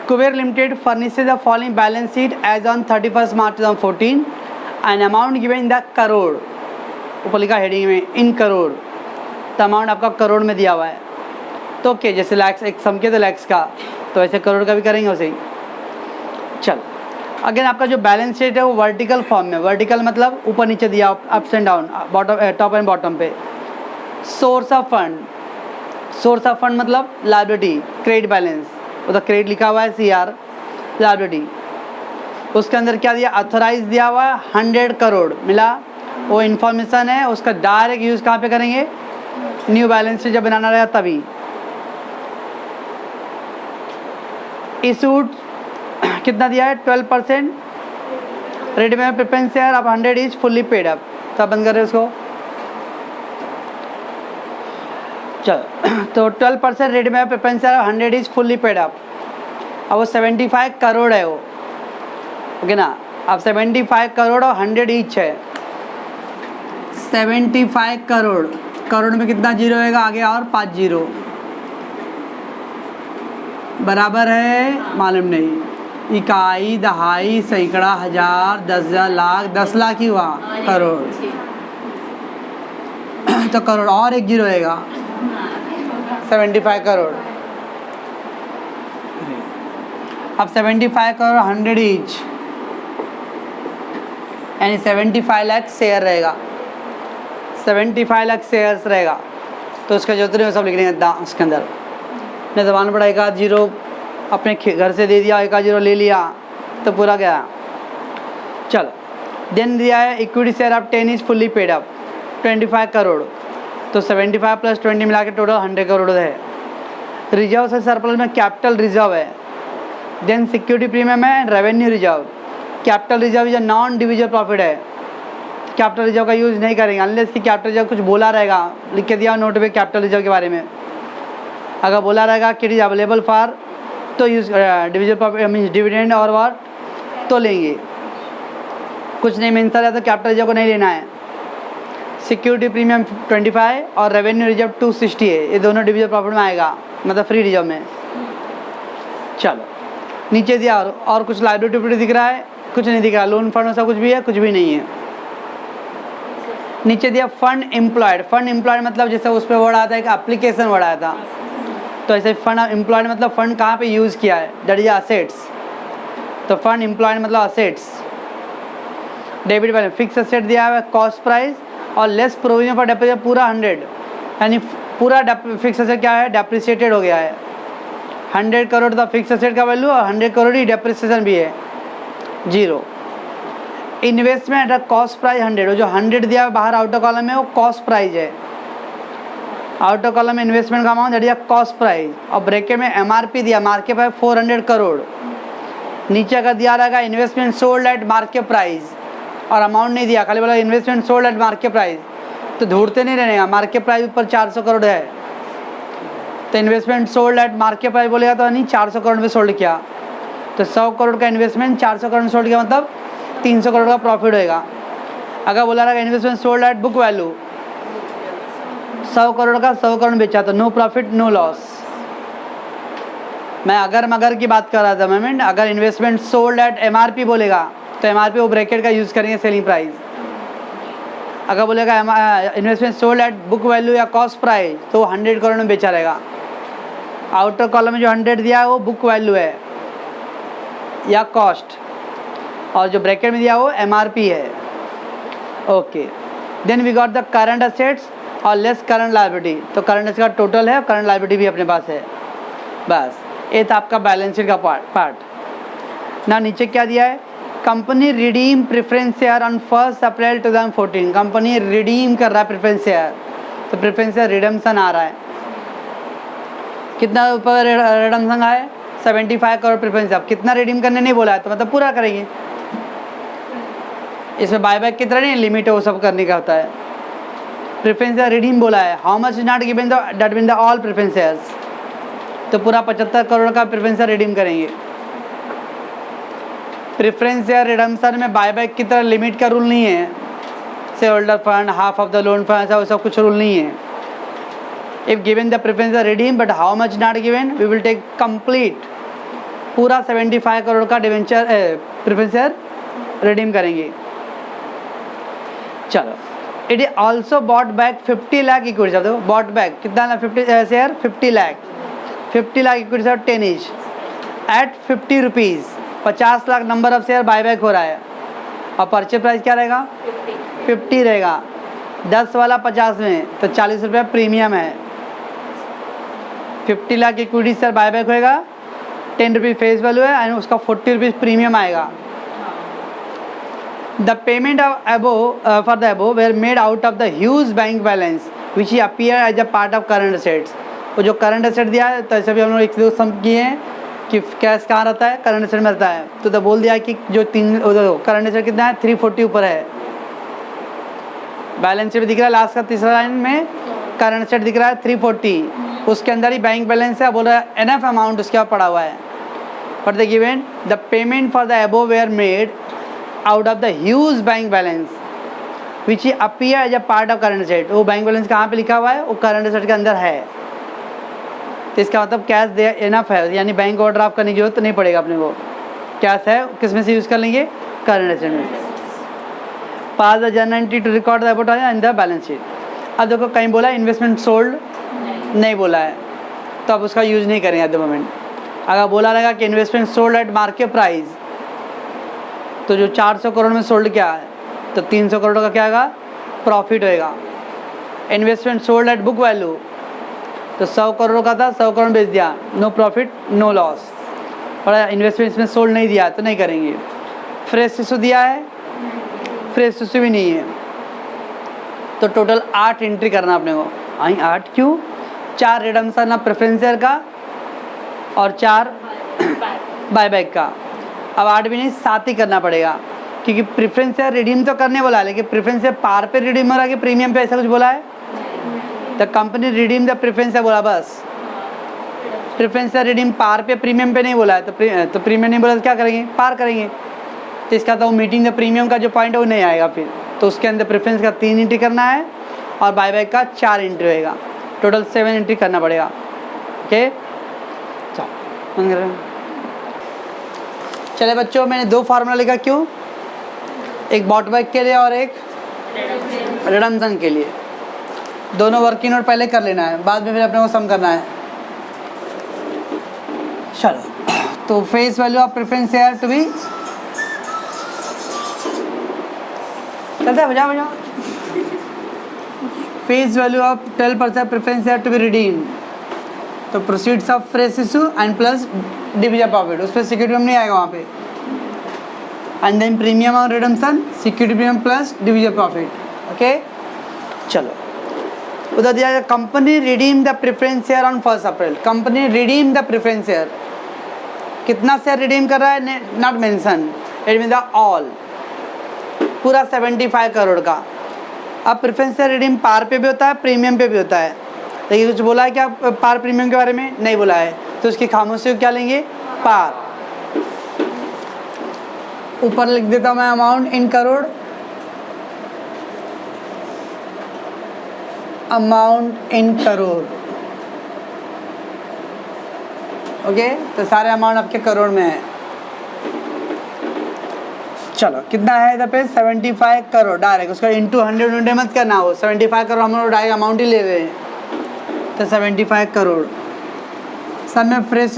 Kuber Limited furnishes the following balance sheet as on 31st March 2014. An amount given in the crore, ऊपर लिखा heading में इन करोड़, तो amount आपका करोड़ में दिया हुआ है। तो ओके, जैसे लैक्स एक सम के तो लैक्स का, तो ऐसे करोड़ का भी करेंगे वैसे ही। चल अगेन आपका जो बैलेंस शीट है वो वर्टिकल फॉर्म में, वर्टिकल मतलब ऊपर नीचे दिया, ups and down, bottom top and bottom पे। Source of fund, source of fund मतलब लायबिलिटी, क्रेडिट बैलेंस, उधर क्रेडिट लिखा हुआ है CR, लायबिलिटी। उसके अंदर क्या दिया, ऑथराइज दिया हुआ है 100 करोड़ मिला, वो इन्फॉर्मेशन है, उसका डायरेक्ट यूज़ कहाँ पे करेंगे, न्यू बैलेंस शीट जब बनाना रहेगा तभी। इशूड कितना दिया है, 12%, रेडी में प्रेफरेंस शेयर अब 100 इज फुल्ली पेड अप। तो बंद कर रहे उसको। चलो तो 12% रेडी में preference share 100 is fully paid up. अब वो 75 करोड़ है वो, ओके ना। अब 75 करोड़ और 100 ईच है, 75 करोड़, करोड़ में कितना जीरो होएगा आगे और 5 जीरो, बराबर है मालूम नहीं, इकाई, दहाई, सैकड़ा, हजार, 10,000, लाख, 10 लाख ही हुआ करोड़, तो करोड़ और एक जीरो होएगा, 75 करोड़। अब 75 करोड़ 100 ईच, यानी 75 लाख शेयर रहेगा, 75 लाख शेयर्स रहेगा। तो उसका जो उतने सब लिख देंगे उसके अंदर। ने जबान पड़ा एक आध जीरो अपने घर से दे दिया, एक आध जीरो ले लिया तो पूरा गया। चलो देन दिया है equity share of 10 is fully paid up, 25 crore, तो 75 प्लस 20 मिला के टोटल 100 करोड़ है। रिजर्व से सरप्लस में कैपिटल रिजर्व है, देन सिक्योरिटी प्रीमियम है, रेवेन्यू रिजर्व। कैपिटल रिजर्व जो नॉन डिविजिबल प्रॉफिट है, कैपिटल रिजर्व का यूज़ नहीं करेंगे अनलेस कि कैपिटल रिजर्व कुछ बोला रहेगा, लिख के दिया नोट पे कैपिटल रिजर्व के बारे में। अगर बोला रहेगा कि इट इज अवेलेबल फॉर, तो use divisible profit means dividend और वाट, तो लेंगे। कुछ नहीं मेंशन है तो कैपिटल रिजर्व को नहीं लेना है। सिक्योरिटी प्रीमियम 25 और रेवेन्यू रिजर्व 260 है, ये दोनों डिविजिबल प्रॉफिट में आएगा, मतलब फ्री रिजर्व में। चलो नीचे दिया और कुछ लायबिलिटी दिख रहा है, कुछ नहीं दिख रहा, लोन फंड ऐसा कुछ भी है, कुछ भी नहीं है। नीचे दिया फंड एम्प्लॉयड, फंड एम्प्लॉयड मतलब जैसे उस पर वर्ड आता है कि एप्लीकेशन वर्ड आया था, तो ऐसे फंड एम्प्लॉयड मतलब फंड कहाँ पे यूज़ किया है, दैट इज असेट्स। तो फंड एम्प्लॉयड मतलब assets. Debit balance fix asset दिया है, कॉस्ट प्राइस और लेस प्रोविजन फॉर डेप्रिसिएशन पूरा 100, यानी पूरा फिक्स असेट क्या है, डेप्रिसिएटेड हो गया है। 100 करोड़ था फिक्स असेट का वैल्यू और 100 करोड़ ही डेप्रिसिएशन भी है, zero. Investment at cost price 100, जो 100 दिया है बाहर आउटर कॉलम में वो कॉस्ट प्राइस है। आउटर कॉलम में इन्वेस्टमेंट का अमाउंट दिया कॉस्ट प्राइस, और ब्रैकेट में MRP दिया, मार्केट प्राइस 400 करोड़। नीचे का दिया रहेगा investment sold at market price, और अमाउंट नहीं दिया, खाली बोला investment sold at market price, तो ढूंढते नहीं रहेगा। मार्केट प्राइस ऊपर 400 करोड़ है, तो investment sold at market price बोलेगा तो नहीं 400 करोड़ में सोल्ड किया, तो 100 करोड़ का इन्वेस्टमेंट 400 करोड़ में सोल्ड किया, मतलब 300 करोड़ का प्रॉफिट होएगा। अगर बोला रहेगा investment sold at book value, 100 crore का 100 करोड़ बेचा, तो नो प्रॉफिट नो लॉस। मैं अगर मगर की बात कर रहा था मैं, अगर इन्वेस्टमेंट सोल्ड एट MRP बोलेगा तो MRP वो ब्रैकेट का यूज़ करेंगे, सेलिंग प्राइस। अगर बोलेगा investment sold at book value या कॉस्ट प्राइस, तो 100 करोड़ में बेचा रहेगा। आउटर कॉलम में जो 100 दिया है वो बुक वैल्यू है या कॉस्ट, और जो ब्रैकेट में दिया वो MRP है। Okay, then we got the current assets और लेस करंट लायबिलिटी, तो करंट असेट का टोटल है, करंट लायबिलिटी भी अपने पास है। बस ये था आपका बैलेंस शीट का पार्ट ना। नीचे क्या दिया है, company redeem preference share on 1 April 2014, company redeem कर रहा है प्रेफरेंस शेयर, तो प्रेफरेंस शेयर रिडम्सन आ रहा है। कितना ऊपर रिडम्सन है, 75 करोड़ प्रेफरेंस। अब कितना रिडीम करने नहीं बोला है, तो मतलब पूरा करेंगे। इसमें बायबैक की तरह नहीं लिमिट है, वो सब करने का होता है। प्रेफरेंस रिडीम बोला है, how much is not given that mean the all preference shares, तो पूरा 75 करोड़ का प्रेफरेंस रिडीम करेंगे। प्रेफरेंस शेयर रिडम्सन में बायबैक की तरह लिमिट का रूल नहीं है, share holder fund, half of the loan fund, ऐसा वैसा कुछ रूल नहीं है। If given the preference redeem but how much not given, we will take complete पूरा 75 करोड़ का डिवेंचर प्रेफरेंस शेयर रिडीम करेंगे। चलो, it is also bought back 50 lakh equity. सब देखो बॉट बैक कितना ना 50 share 50 lakh 50 lakh equity share 10 each eight 50 rupees 50 lakh number of share buy back हो रहा है। और परचेज प्राइस क्या रहेगा 50 रहेगा। 10 वाला 50 में तो 40 रुपये प्रीमियम है। 50 lakh equity share buy back होएगा, 10 रुपीज़ फेस वैल्यू है एंड उसका 40 रुपीज़ प्रीमियम आएगा। The payment of above for the above were made out of the huge bank balance which appear as a part of current assets। वो जो current asset दिया है तो ऐसे भी हम लोग एक दो सम किए हैं कि कैश कहाँ रहता है, करंट एसेट में रहता है। तो बोल दिया कि जो तीन करंट एसेट कितना है 340 ऊपर है। बैलेंस शीट दिख रहा है लास्ट का तीसरा लाइन में करंट एसेट दिख रहा है 340, उसके अंदर ही बैंक बैलेंस है। बोल रहा है एनएफ अमाउंट उसके बाद पड़ा हुआ है। For the given the payment for the above were made out of the huge bank balance which appear as a part of current asset. वो बैंक बैलेंस कहाँ पे लिखा हुआ है, वो करंट एसेट के अंदर है। तो इसका मतलब कैश दे इनफ है, यानी बैंक ओवरड्राफ्ट करने की जरूरत तो नहीं पड़ेगा अपने को। कैश है किस में से यूज़ कर लेंगे, करंट एसेट में। Pass the journal entry to record the about in the balance sheet. अब देखो कहीं बोला इन्वेस्टमेंट सोल्ड नहीं बोला है तो अब उसका यूज़ नहीं करेंगे एट द मोमेंट। अगर बोला रहेगा कि investment sold at market price, तो जो 400 करोड़ में सोल्ड क्या है तो 300 करोड़ का क्या आएगा, प्रॉफिट होएगा। Investment sold at book value, तो 100 करोड़ का था 100 करोड़ बेच दिया, नो प्रॉफिट नो लॉस। और इन्वेस्टमेंट इसमें सोल्ड नहीं दिया तो नहीं करेंगे। फ्रेश इशू दिया है, फ्रेश इशू भी नहीं है, तो टोटल 8 एंट्री करना अपने को। 8 क्यों, 4 रिडम्पशन ऑफ प्रेफरेंस शेयर का और 4 बायबैक का। अब 8 भी नहीं 7 ही करना पड़ेगा, क्योंकि प्रेफरेंस शेयर रिडीम तो करने बोला है, लेकिन प्रेफरेंस शेयर पार पे रिडीम हो रहा है कि प्रीमियम पे, ऐसा कुछ बोला है। The company redeem the preference share बोला, बस प्रेफरेंस शेयर रिडीम पार पे प्रीमियम पे नहीं बोला है। तो प्रीमियम नहीं बोला तो क्या करेंगे, पार करेंगे। तो इसका तो मीटिंग द प्रीमियम का जो पॉइंट है वो नहीं आएगा फिर। तो उसके अंदर प्रेफरेंस का 3 एंट्री करना है और बायबैक का 4 एंट्री होएगा, टोटल 7 एंट्री करना पड़ेगा। ओके चले बच्चों, मैंने 2 फार्मूला लिखा, क्यों, एक बॉट बैक के लिए और एक रिडम्पशन के लिए। दोनों वर्किंग नोट पहले कर लेना है, बाद में फिर अपने को सम करना है। चलो, तो face value of preference share to be, चलता है बजा face value of 12% preference share to be redeem. तो proceeds of fresh issue and plus division profit, उस पर सिक्योरिटी प्रीमियम नहीं आएगा वहाँ पे। एंड देन प्रीमियम और redemption, security premium plus division profit. Okay चलो, उधर दिया गया company redeem the preference share on 1 April. Company redeem the preference share, कितना शेयर रिडीम कर रहा है, not mention, it mean the all, पूरा 75 करोड़ का। अब प्रेफरेंस शेयर रिडीम पार पे भी होता है, प्रीमियम पे भी होता है, लेकिन कुछ बोला है क्या पार प्रीमियम के बारे में, नहीं बोला है। तो उसकी खामोशी को क्या लेंगे, पार। ऊपर लिख देता हूँ मैं amount in crore, amount in crore. Okay, तो सारे अमाउंट आपके करोड़ में है। चलो, कितना है इधर पे 75 करोड़ डायरेक्ट, उसका इंटू 100 मत करना हो। 75 करोड़ हम लोग डायरेक्ट अमाउंट ही ले रहे हैं, तो 75 करोड़। सब में फ्रेश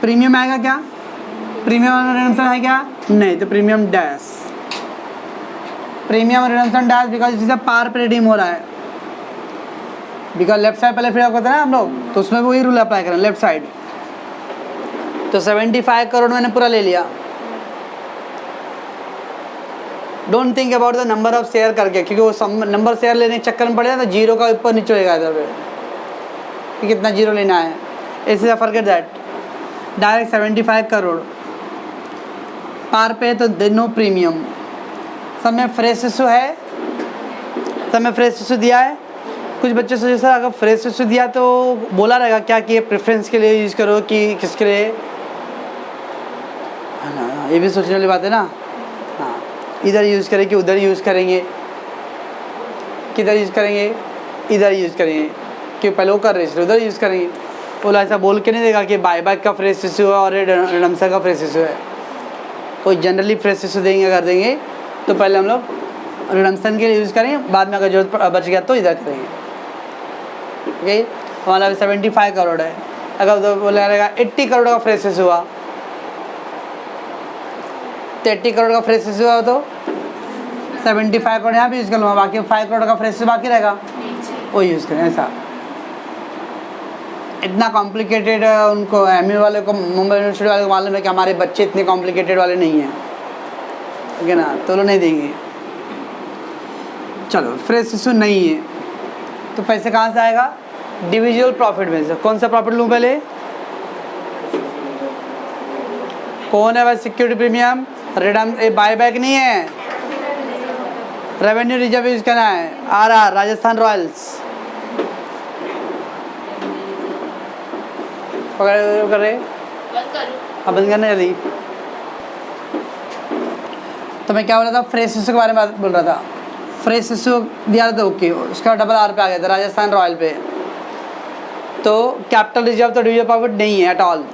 प्रीमियम आएगा क्या, प्रीमियम और रिडम्पशन है क्या, नहीं, तो प्रीमियम डैश, प्रीमियम और रिडम्पशन डैश, बिकॉज इसे पार पे रिडीम हो रहा है। बिकॉज लेफ्ट साइड पहले फ्री करते हैं ना हम लोग, तो उसमें वही रूल अप्लाई करें लेफ्ट साइड। तो 75 करोड़ मैंने पूरा ले लिया। Don't think about the number of share करके, क्योंकि वो नंबर शेयर लेने के चक्कर में पड़ेगा तो जीरो का ऊपर नीचे होएगा इधर पे कि कितना जीरो लेना है। ऐसे फॉरगेट दैट, डायरेक्ट 75 करोड़ पार पे, तो नो प्रीमियम। सब में फ्रेश इशू है, सब में फ्रेश इशू दिया है। कुछ बच्चे सोचे सर अगर फ्रेश इशू दिया तो बोला रहेगा क्या कि ये प्रेफरेंस के लिए यूज़ करो कि किसके लिए, है ना, ये भी सोचने वाली बात है ना। हाँ, इधर यूज़ करें कि उधर यूज़ करेंगे, किधर यूज़ करेंगे, इधर यूज़ करेंगे, कि पहले वो कर रहे थे उधर यूज़ करेंगे। वो ऐसा बोल के नहीं देगा कि बायबैक का फ्रेश इशू है और रिडम्पशन का फ्रेश इशू है। कोई जनरली फ्रेश इशू देंगे अगर देंगे तो पहले हम लोग रिडम्पशन के लिए यूज़ करेंगे, बाद में अगर जरूरत बच गया तो इधर करेंगे। ओके, हमारा 75 करोड़ है, अगर तो बोला रहेगा 80 करोड़ का फ्रेश इशू हुआ तो 80 करोड़ का फ्रेश इशू हुआ तो 75 करोड़ यहाँ पे यूज़ कर लूँगा, बाकी 5 करोड़ का फ्रेश इशू बाकी रहेगा वो यूज़ करें। ऐसा इतना कॉम्प्लिकेटेड उनको एमयू वाले को, मुंबई यूनिवर्सिटी वाले को मालूम है कि हमारे बच्चे इतने कॉम्प्लिकेटेड वाले नहीं हैं, ठीक है ना, तो लोग नहीं देंगे। चलो फ्रेश इशू नहीं है तो पैसे कहाँ से आएगा? डिविजुअल प्रॉफिट में से। कौन सा प्रॉफिट लूँ पहले? कौन है भाई? सिक्योरिटी प्रीमियम, बायबैक नहीं है, रेवेन्यू रिजर्व यूज करना है। RR राजस्थान रॉयल्स कर रहे, अब बंद करने जल्दी। तो मैं क्या बोल रहा था? फ्रेश इशू के बारे में बोल रहा था। फ्रेश इशू दिया था ओके, उसका डबल R पे आ गया था राजस्थान रॉयल पे। तो कैपिटल रिजर्व तो डिविजुअल प्रॉफिट नहीं है एट ऑल।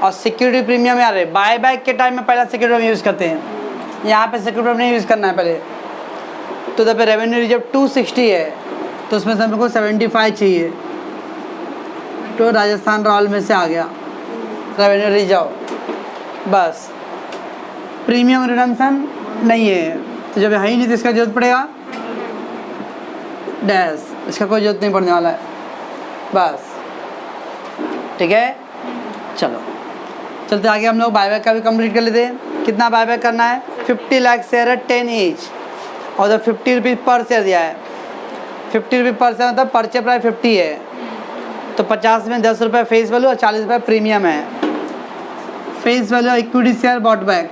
और सिक्योरिटी प्रीमियम यार है, बायबैक के टाइम में पहला सिक्योरिटी प्रीमियम यूज़ करते हैं, यहाँ पे सिक्योरिटी प्रीमियम नहीं यूज़ करना है पहले। तो जब रेवेन्यू रिजर्व 260 है तो उसमें से हमको 75 चाहिए, तो राजस्थान रॉयल में से आ गया रेवेन्यू रिजर्व, बस। प्रीमियम रिडम्पशन नहीं है, तो जब है ही नहीं तो इसका जरूरत पड़ेगा डैश, इसका कोई जरूरत नहीं पड़ने वाला है, बस। ठीक है, चलो चलते आगे। हम लोग बायबैक का भी कंप्लीट कर लेते हैं। कितना बायबैक करना है? 50 लाख शेयर है 10 ईच, और जब 50 रुपीज़ पर शेयर दिया है, 50 रुपये पर शेयर मतलब परचेज प्राइस 50 है, तो 50 में 10 रुपये फेस वैल्यू और 40 रुपये प्रीमियम है। Face value equity share bought back,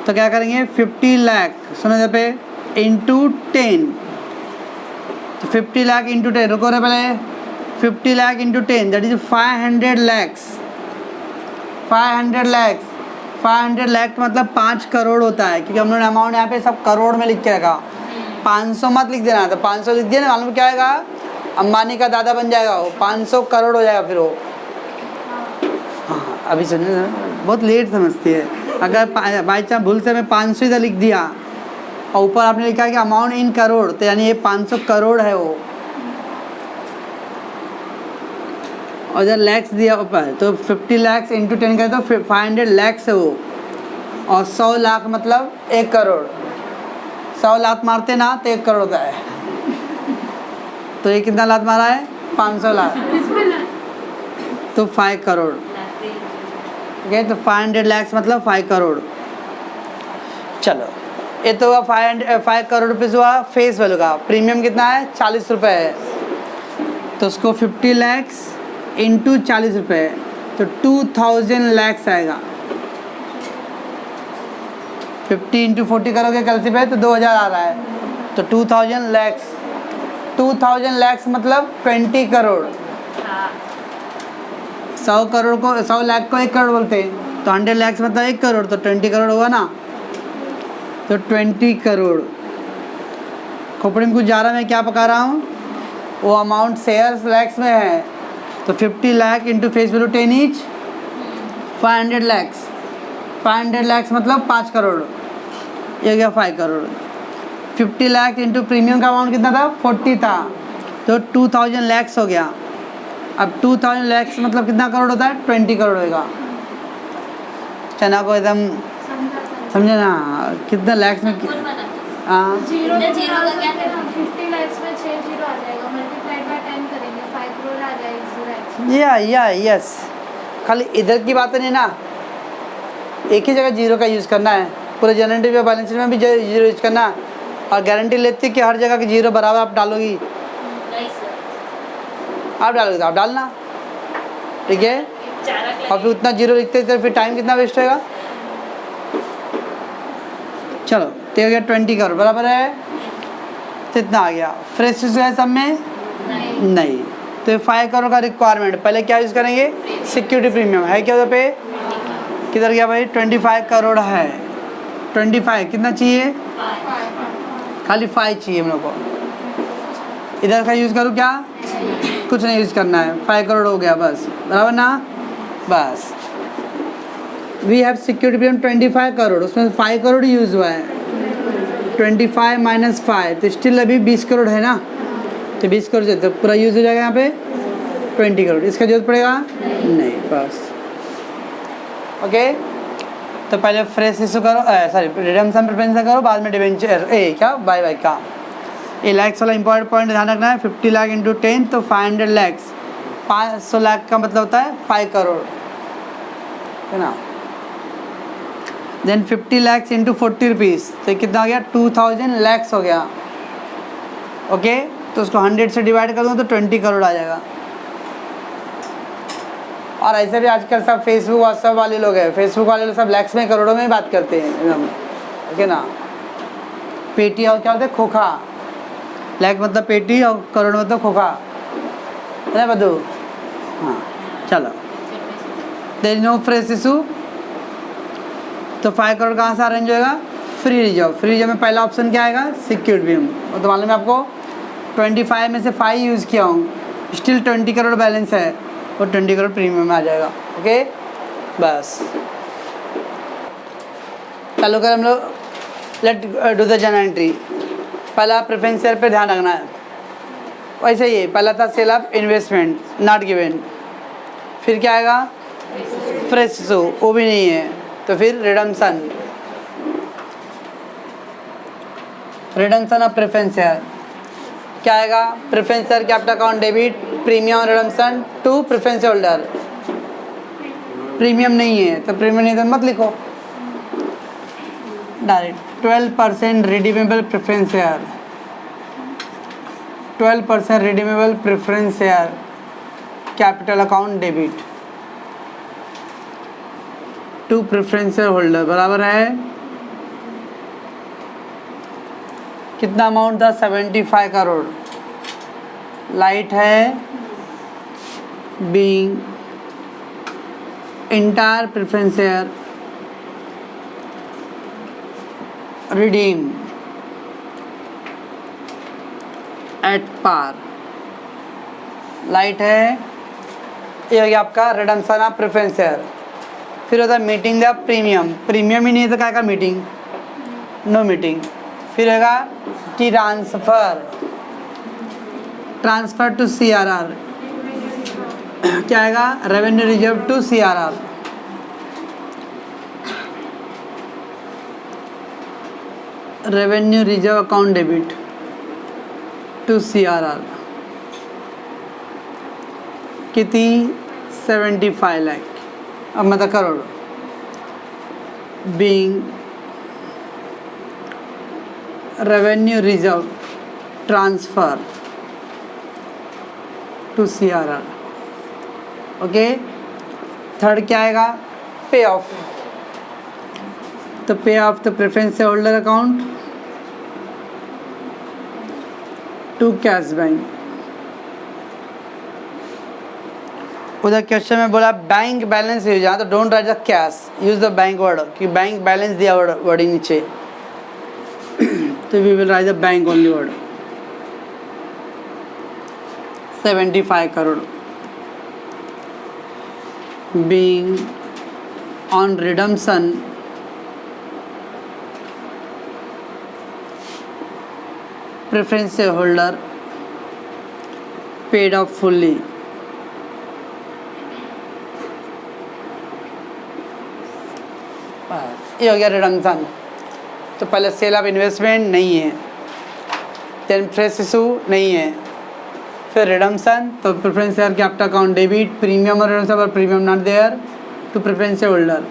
तो क्या करेंगे? 50 लाख सुनो जब पे इंटू 10, तो 50 लाख इंटू 10, रुको रे पहले, 50 lakh into 10 that is 500 lakhs. 500 lakhs, 500 lakh मतलब 5 करोड़ होता है, क्योंकि हम लोगों ने अमाउंट यहाँ पे सब करोड़ में लिख के रखा। 500 मत लिख देना, तो 500 लिख दिया ना, मालूम क्या आएगा? अंबानी का दादा बन जाएगा वो, 500 करोड़ हो जाएगा फिर वो। हाँ अभी सुनिए, बहुत लेट समझती है। अगर बाई चांस भूल से मैं 500 इधर लिख दिया और ऊपर आपने लिखा कि अमाउंट इन करोड़, तो यानी ये 500 करोड़ है वो, और इधर लैक्स दिया ऊपर, तो 50 लैक्स इंटू 10 करें तो 500 लैक्स है वो, और 100 लाख मतलब 1 करोड़। 100 लाख मारते ना तो 1 करोड़ होता है, तो ये कितना लाख मारा है? 500 लाख, तो 5 करोड़। ठीक है, तो 500 लैक्स मतलब 5 करोड़। चलो ये तो हुआ 5 करोड़ रुपीज़ हुआ फेस वैल्यू का। प्रीमियम कितना है? 40 रुपये है, तो उसको 50 लैक्स इंटू 40 रुपये, तो 2000 लैक्स आएगा। 50 इंटू 40 करोगे कल से पे तो 2000 आ रहा है, तो 2000 लैक्स। 2000 लैक्स मतलब 20 करोड़। 100 करोड़ को 100 लाख को 1 करोड़ बोलते हैं, तो 100 लैक्स मतलब 1 करोड़, तो 20 करोड़ हुआ ना, तो 20 करोड़। खोपड़ी में कुछ जा रहा, मैं क्या पका रहा हूँ? वो अमाउंट शेयर्स लैक्स में है, तो 50 lakh into face value 10 each, 500 lakhs. 500 lakhs मतलब 5 करोड़, ये गया 5 करोड़। 50 लाख इंटू प्रीमियम का अमाउंट कितना था? 40 था, तो 2000 लैक्स हो गया। अब 2000 लैक्स मतलब कितना करोड़ होता है? 20 करोड़ होगा। चना को एकदम समझे ना, कितना लैक्स में? हाँ, 50 लाख में 6 जीरो आ जाएगा, मल्टीप्लाइड बाय 10 करेंगे 5 करोड़ आ जाएगा। या यस, खाली इधर की बात नहीं ना, एक ही जगह जीरो का यूज़ करना है। पूरे जनरेटिव बैलेंस शीट में भी जीरो यूज़ करना है, और गारंटी लेती है कि हर जगह की जीरो बराबर आप डालोगी। आप डालोगे तो आप डालना, ठीक है। और फिर उतना जीरो लिखते तो फिर टाइम कितना वेस्ट होगा। चलो तो हो गया 20 करोड़, बराबर है, तो इतना आ गया। फ्रेश इशू है सब में? नहीं। तो 5 करोड़ का रिक्वायरमेंट, पहले क्या यूज़ करेंगे? सिक्योरिटी प्रीमियम है क्या उधर पे? किधर गया भाई? 25 करोड़ है। 25 कितना चाहिए? खाली 5 चाहिए हम लोग को। इधर का यूज़ करूँ क्या? कुछ नहीं यूज़ करना है, 5 करोड़ हो गया बस, बराबर ना। बस we have security premium 25 crore, उसमें 5 करोड़ यूज़ हुआ है, 25 माइनस 5 तो स्टिल अभी 20 करोड़ है ना, तो 20 करोड़ से तो पूरा यूज़ हो जाएगा यहाँ पे 20 करोड़, इसका जरूरत पड़ेगा नहीं, बस ओके। तो पहले फ्रेश इशू करो, सॉरी रिडम्पशन प्रेफरेंस करो, बाद में डिवेंचर क्या बाय बाय का। ये लैक्स वाला इंपॉर्टेंट पॉइंट ध्यान रखना है, 50 लाख इंटू 10 तो 500 लैक्स, 500 लाख का मतलब होता है 5 करोड़ है ना। देन 50 लैक्स इंटू 40 रुपीज़ तो कितना हो गया, 2000 लैक्स हो गया, ओके। तो उसको 100 से डिवाइड कर दूँ तो 20 करोड़ आ जाएगा। और ऐसे भी आजकल सब फेसबुक व्हाट्सएप वाले लोग हैं, फेसबुक वाले लोग सब लैक्स में करोड़ों में ही बात करते हैं एकदम, ओके ना। पेटी और क्या होता है, खोखा, लैख मतलब पेटी और करोड़ मतलब खोखा, है ना बदू। हाँ चलो, there is no fresh issue, तो 5 करोड़ कहाँ से अरेंज होएगा, फ्री रिजर्व। फ्री रिजर्व में पहला ऑप्शन क्या आएगा, सिक्योर्ड प्रीमियम, और तो मालूम है आपको 25 में से 5 यूज़ किया हूँ, स्टिल 20 करोड़ बैलेंस है, और 20 करोड़ प्रीमियम में आ जाएगा, ओके। बस चालू कर हम लोग, let do the journal entry. पहला प्रेफरेंस शेयर पे ध्यान रखना है, वैसे ही पहला था sale of investment not given, फिर क्या आएगा फ्रेश इशू, वो भी नहीं है, तो फिर redemption, redemption of preference share क्या आएगा, प्रेफरेंस share capital account debit premium redemption to preference holder. Premium नहीं है तो प्रीमियम नहीं तो मत लिखो direct. 12% redeemable preference share, 12% redeemable preference share capital account debit to preference share holder बराबर है कितना अमाउंट था, 75 करोड़। लाइट है being entire preference share redeem at par. लाइट है, ये हो गया आपका रिडम्पशन ऑफ प्रेफरेंस शेयर। फिर होता है मीटिंग द प्रीमियम, प्रीमियम ही नहीं है तो क्या का मीटिंग, नो मीटिंग। फिर होगा ट्रांसफ़र, ट्रांसफ़र टू CRR, क्या आएगा revenue reserve to CRR। Revenue reserve account debit to CRR कितनी 75 लाख, अब मतलब crore. Being revenue reserve transfer to CRR, okay. Third क्या आएगा, पे ऑफ, तो pay off the preference holder account to cash bank. उधर question में बोला बैंक बैलेंस यूज, यहाँ तो don't write the cash, use the bank word, कि bank balance दिया वर्डिंग नीचे, तो we will write the bank only word. 75 crore being on redemption preference holder paid off fully। ये हो गया रिडम्पशन। तो पहले सेल ऑफ इन्वेस्टमेंट नहीं है, देन फ्रेश इशू नहीं है, फिर रिडम्पशन तो preference share capital account debit premium और रिडम्पशन पर premium not there to preference share holder.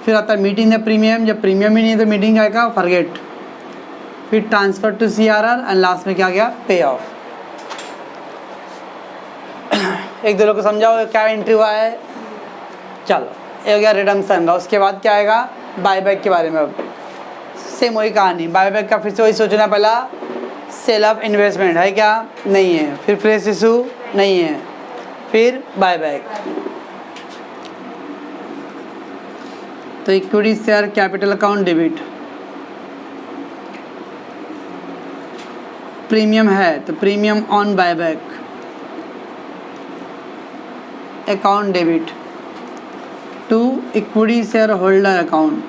फिर आता है मीटिंग द प्रीमियम, जब प्रीमियम ही नहीं है तो मीटिंग आएगा फॉरगेट। फिर transfer to CRR and last में क्या गया, पे ऑफ। एक दो लोग को समझाओ क्या एंट्री हुआ है। चलो ये हो गया रिडम्पशन का। उसके बाद क्या आएगा, बायबैक के बारे में। अब सेम वही कहानी, बायबैक का फिर से वही सोचना, पहला सेल ऑफ इन्वेस्टमेंट है क्या, नहीं है, फिर फ्रेश इशू नहीं है, फिर बायबैक। तो equity share capital account debit, premium है तो premium on buyback account debit to equity share holder account.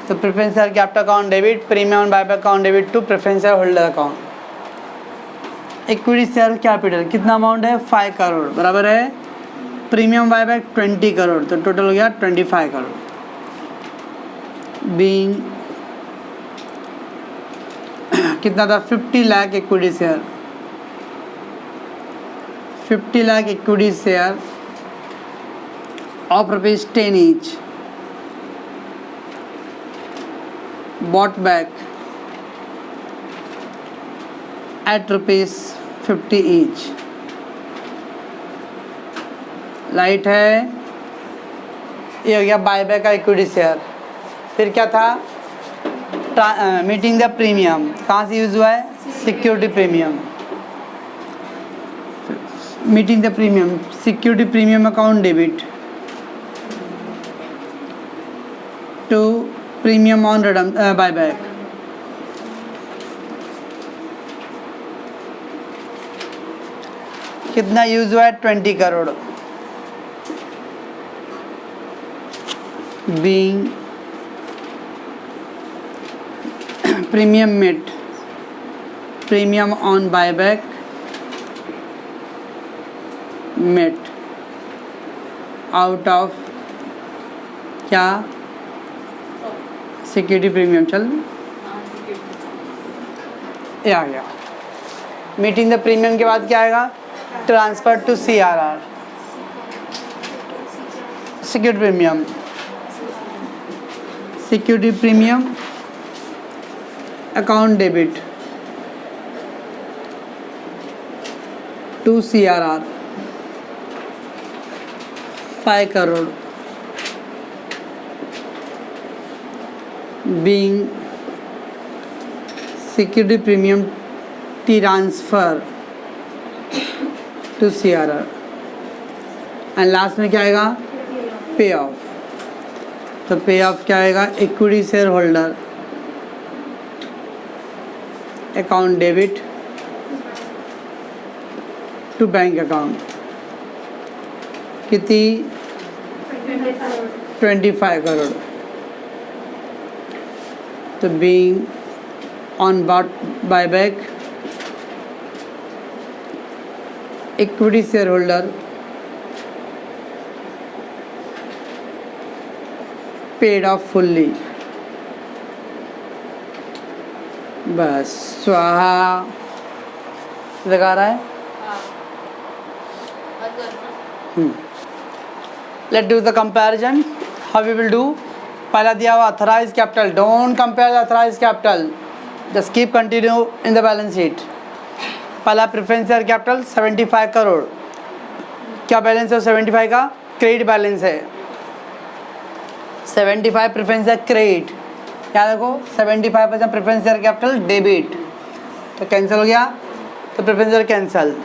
तो preference share capital account debit, premium on buyback account debit to preference share holder account. Equity share capital कितना amount है 5 करोड़ बराबर है premium buyback 20 crore, तो total हो गया 25 crore. Being कितना था 50 lakh equity share, 50 lakh equity share of ₹10 each bought back at ₹50 each। Light है, ये हो गया बायबैक का इक्विटी शेयर। फिर क्या था मीटिंग द प्रीमियम, कहाँ से यूज़ हुआ है security premium. Meeting the premium security premium account debit to premium on buyback. कितना यूज हुआ है 20 crore. Being premium met, premium on buyback met out of क्या सिक्योरिटी प्रीमियम। चल ये आ गया। मीटिंग द प्रीमियम के बाद क्या आएगा transfer to CRR security premium, security premium account debit to CRR 5 crore. being security premium transfer to CRR and last में क्या आएगा पे ऑफ। तो पे ऑफ क्या आएगा equity share holder account debit to bank account कितनी 25 करोड़। तो being on bought buyback equity shareholder paid off fully। बस स्वाहा लगा रहा है। Let's do the comparison। How we will do? पहला दिया हुआ authorise capital, don't compare authorise capital, just keep continue in the balance sheet. पहला प्रेफरेंस शेयर कैपिटल 75 करोड़, क्या बैलेंस है 75 का क्रेडिट बैलेंस है। 75 प्रेफरेंस शेयर क्रेडिट, क्या देखो 75% प्रेफरेंस शेयर कैपिटल डेबिट, तो कैंसिल हो गया, तो प्रेफरेंस शेयर कैंसिल।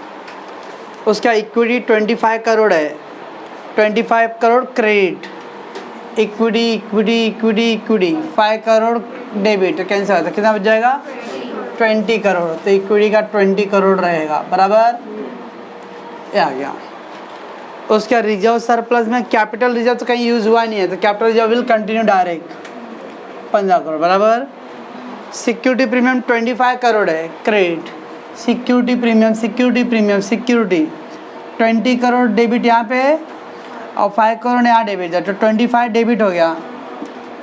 उसका इक्विटी 25 करोड़ है, 25 crore credit, equity equity equity equity 5 crore debit, तो कैंसिल होता है, कितना बच जाएगा 20 करोड़। तो इक्विटी का 20 करोड़ रहेगा बराबर, ये आ गया। उसका रिजर्व सरप्लस में कैपिटल रिजर्व तो कहीं यूज़ हुआ नहीं है, तो capital reserve will continue direct 15 crore बराबर। सिक्योरिटी प्रीमियम 25 करोड़ है credit, security premium security premium security 20 crore debit यहाँ पे और 5 करोड़ यहाँ डेबिट है, तो 25 डेबिट हो गया,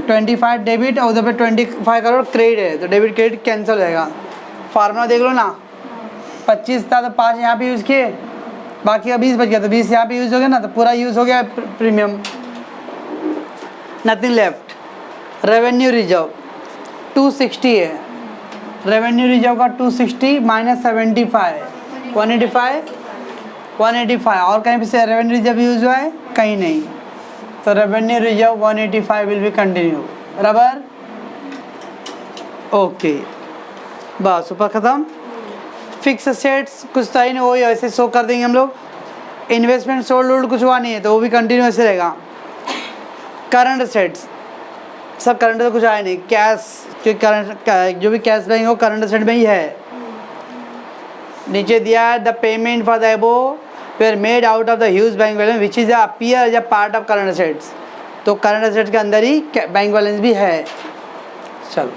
25 डेबिट और उधर पे 25 करोड़ क्रेडिट है, तो डेबिट क्रेडिट कैंसिल हो जाएगा। फार्मूला देख लो ना, 25 था तो 5 यहाँ पे यूज़ किए, बाकी का 20 बच गया, तो 20 यहाँ पे यूज़ हो गया ना, तो पूरा यूज़ हो गया premium, nothing left. Revenue reserve 260 है, रेवेन्यू रिजर्व का 260 माइनस 75 185 और कहीं पे से रेवेन्यू रिजर्व यूज हुआ है कहीं नहीं, तो revenue reserve 185 will be continue बराबर। ओके बस ऊपर ख़त्म। फिक्स असेट्स कुछ था ही नहीं, वही ऐसे शो कर देंगे हम लोग। इन्वेस्टमेंट सोल्ड होल्ड कुछ हुआ नहीं है, तो वो भी कंटिन्यू ऐसे रहेगा। करंट असेट्स सब करंट तो कुछ आया नहीं, कैश जो करंट जो भी कैश रहेंगे वो करंट असेट में ही है। नीचे दिया है the payment for the above were made out of the huge bank balance which is appear as a part of current assets. तो करंट असेट्स के अंदर ही बैंक बैलेंस भी है। चलो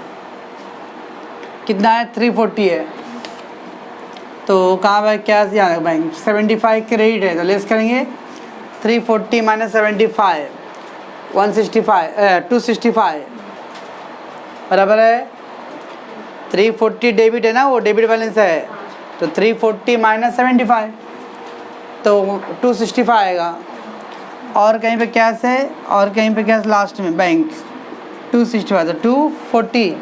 कितना है 340 है, तो कहाँ पर क्या है बैंक 75 क्रेडिट है, तो लेस करेंगे 340 माइनस 75 265 बराबर है 340 डेबिट है ना, वो डेबिट बैलेंस है, तो 340 माइनस 75 तो 265 आएगा। और कहीं पे कैश है और कहीं पे कैश लास्ट में बैंक 265, तो 240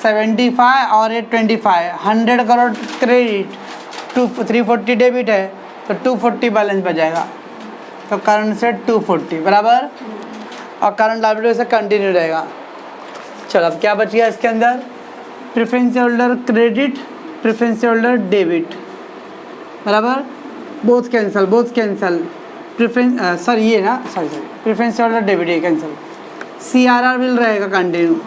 75 और 825 100 करोड़ क्रेडिट 340 डेबिट है, तो 240 बैलेंस बच तो करंट से 240 बराबर, और करंट लायबिलिटी से कंटिन्यू रहेगा। चलो अब क्या बच गया इसके अंदर, preference holder credit preference holder debit बराबर, बोथ कैंसल प्रेफरेंस सॉरी ये ना सॉरी प्रेफरेंस होल्डर डेबिट ये कैंसिल, CRR बिल रहेगा कंटिन्यू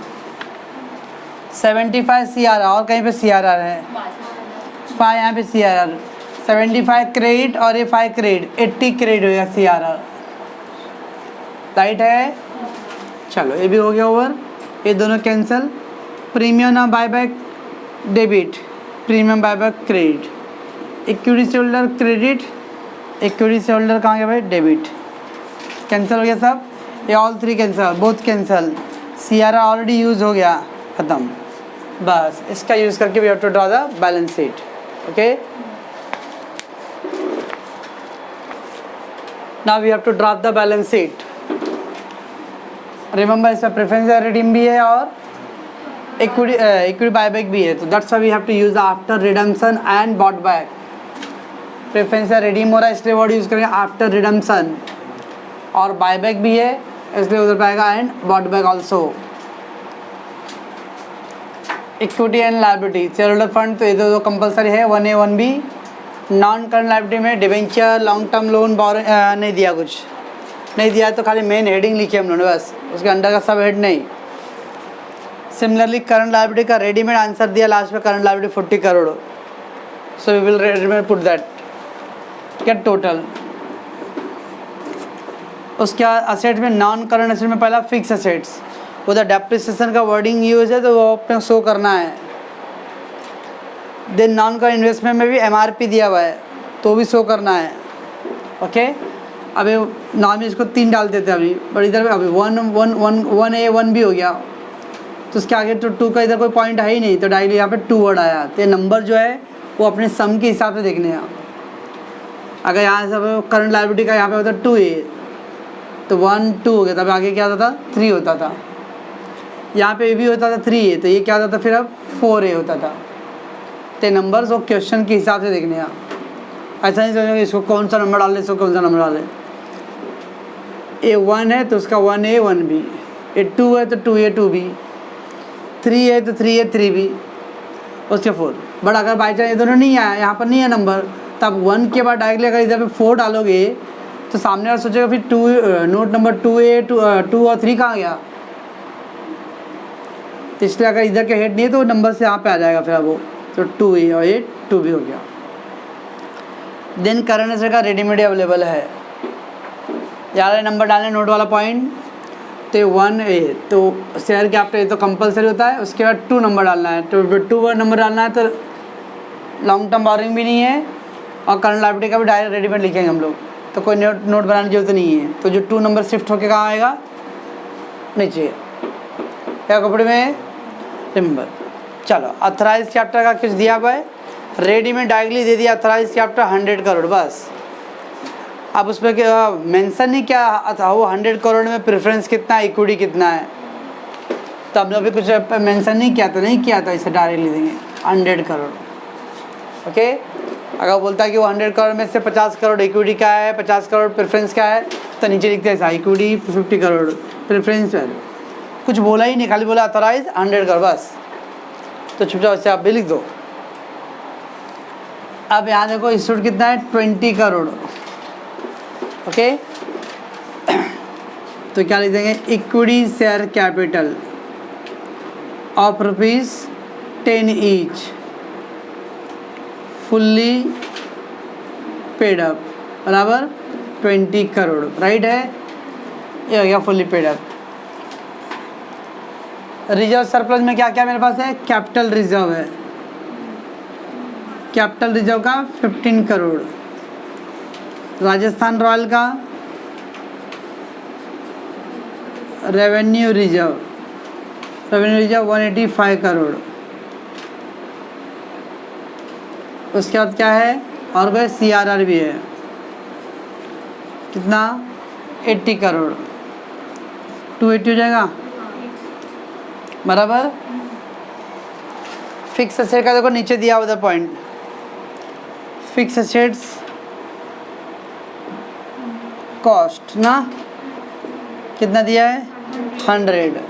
75 CRR, और कहीं पे CRR है 5, यहाँ पे CRR 75 क्रेडिट और ये 5 क्रेडिट 80 क्रेडिट होगा CRR राइट है। चलो ये भी हो गया ओवर, ये दोनों कैंसिल, प्रीमियम ना buyback debit premium buyback credit, equity से होल्डर क्रेडिट इक्विटी से होल्डर कहाँ गया भाई डेबिट, कैंसिल हो गया सब, ये all 3 cancel both cancel, CRR already use हो गया ख़त्म, बस इसका यूज़ करके we have to draw the balance sheet. Okay now we have to draw the balance sheet. Remember इसमें प्रेफरेंस रिडीम भी है और इक्विटी बायबैक भी है, तो that's why we have to use after redemption and bought back. Preference redeem हो रहा है इसलिए वर्ड यूज़ करेंगे आफ्टर रिडम्पशन, और बायबैक भी है इसलिए उधर पाएगा and bought back also. Equity and liability share holder fund, तो ये दो कंपलसरी है 1A 1B। Non current liability में डिवेंचर लॉन्ग टर्म लोन नहीं दिया, कुछ नहीं दिया तो खाली मेन हेडिंग लिखी हम लोगों ने बस, उसके अंडर का सब हेड नहीं। सिमिलरली करंट लायबिलिटी का रेडीमेड आंसर दिया लास्ट में, current liability 40 crore, so we will readymade put that get total. उसके बाद असेट में नॉन करंट असेट में पहला फिक्स असेट्स, उधर डेप्रिसिएशन का वर्डिंग यूज है तो वो अपने शो करना है। देन नॉन करंट इन्वेस्टमेंट में भी MRP दिया हुआ है तो भी शो करना है। ओके अभी नॉर्मली इसको 3 डाल देते हैं अभी, बट इधर अभी 1A 1B हो गया, तो उसके आगे तो 2 का इधर कोई पॉइंट है ही नहीं, तो डायरेक्टली यहाँ पे 2 वर्ड आया, तो ये नंबर जो है वो अपने सम के हिसाब से देखने हैं। अगर यहाँ से करंट लायबिलिटी का यहाँ पे होता 2A तो 1 2 हो गया, तब आगे क्या होता था 3 होता था, यहाँ पे भी होता था 3A, तो ये क्या होता था फिर अब 4A होता था। तो नंबर्स वो क्वेश्चन के हिसाब से देखने हैं, ऐसा नहीं सोचेंगे इसको कौन सा नंबर डाले इसको कौन सा नंबर डाले। A 1 है तो उसका 1A 1B, A 2 है तो 2A 2B, 3 है तो 3A 3B, उसके 4। बट अगर बाई चांस ये दोनों नहीं आया, यहाँ पर नहीं है नंबर, तब 1 के बाद डायरेक्टली अगर इधर पे 4 डालोगे तो सामने वाला सोचेगा फिर 2 नोट नंबर 2A 2 और 3 कहाँ गया, तो इसलिए अगर इधर के हेड नहीं है तो नंबर से यहाँ पे आ जाएगा फिर वो, तो 2A और ये 2B हो गया। देन करंट असेट का रेडीमेड अवेलेबल है, यार नंबर डालने नोट वाला पॉइंट, तो 1A तो शेयर कैपिटल ये तो कंपलसरी होता है, उसके बाद 2 नंबर डालना है, तो 2 नंबर डालना है, तो लॉन्ग टर्म बोरिंग भी नहीं है और करंट लायबिलिटी का भी डायरेक्ट रेडीमेड लिखेंगे हम लोग, तो कोई नोट बनाने की जरूरत नहीं है। तो जो 2 नंबर शिफ्ट होकर कहाँ आएगा नीचे, क्या कपड़े में रिमेंबर। चलो अथराइज कैपिटल का कुछ दिया हुआ है, रेडीमेड डायरेक्टली दे दिया अथराइज कैपिटल 100 करोड़ बस। अब उस पर क्या मेंशन नहीं क्या था, वो 100 करोड़ में प्रेफरेंस कितना है, इक्विटी कितना है, तो हम लोग भी कुछ मेंशन नहीं किया था, इसे डायरेक्टली देंगे 100 करोड़। ओके अगर बोलता है कि वो 100 करोड़ में से 50 करोड़ इक्विटी का है, 50 करोड़ प्रेफरेंस का है, तो नीचे लिखते हैं ऐसा इक्विटी 50 करोड़ प्रेफरेंस वैल्यू, कुछ बोला ही नहीं, खाली बोला अथराइज 100 करोड़ बस, तो चुपचाप से आप भी लिख दो। अब यहाँ देखो इंस्टीट्यूट कितना है 20 करोड़। ओके तो क्या लिख देंगे, equity share capital of ₹10 each fully paid up बराबर 20 करोड़, राइट है, ये हो गया fully paid up. Reserve surplus में क्या क्या मेरे पास है, कैपिटल रिजर्व है, कैपिटल रिजर्व का 15 करोड़, राजस्थान रॉयल का रेवेन्यू रिजर्व 185 करोड़। उसके बाद क्या है, और कोई CRR भी है, कितना 80 करोड़, 280 हो जाएगा बराबर। फिक्स एसेट का देखो नीचे दिया उधर पॉइंट, फिक्स एसेट्स कॉस्ट ना कितना दिया है 100,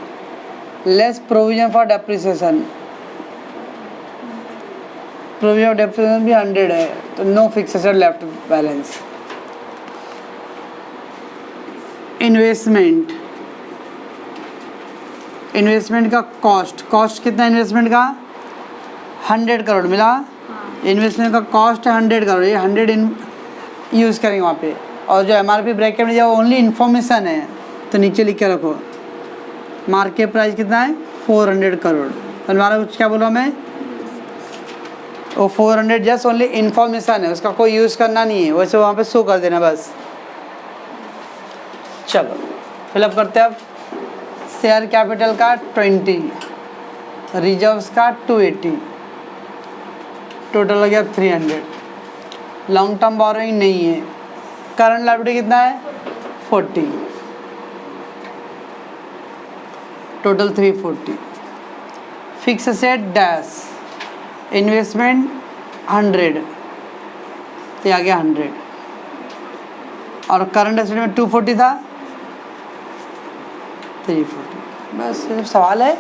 less provision for depreciation, provision of depreciation भी 100 है, तो no fix asset left balance. Investment, investment का कॉस्ट कितना, इन्वेस्टमेंट का 100 करोड़ मिला, इन्वेस्टमेंट का कॉस्ट है 100 करोड़, ये 100 यूज़ करेंगे वहाँ पे। और जो MRP ब्रैकेट में जो ओनली इन्फॉर्मेशन है तो नीचे लिख के रखो, मार्केट प्राइस कितना है 400 करोड़, तो हमारा कुछ क्या बोला मैं, वो 400 जस्ट ओनली इन्फॉर्मेशन है, उसका कोई यूज़ करना नहीं है, वैसे वहाँ पे शो कर देना बस। चलो फिलअप करते हैं अब। शेयर कैपिटल का 20, रिजर्व्स का 280, टोटल हो गया 300। लॉन्ग टर्म बोरोइंग नहीं है, करंट लायबिलिटी कितना है 40, total 340। Fix asset dash, investment 100, तो आ गया 100, और करंट एसेट में 240 था 340। बस सिर्फ सवाल है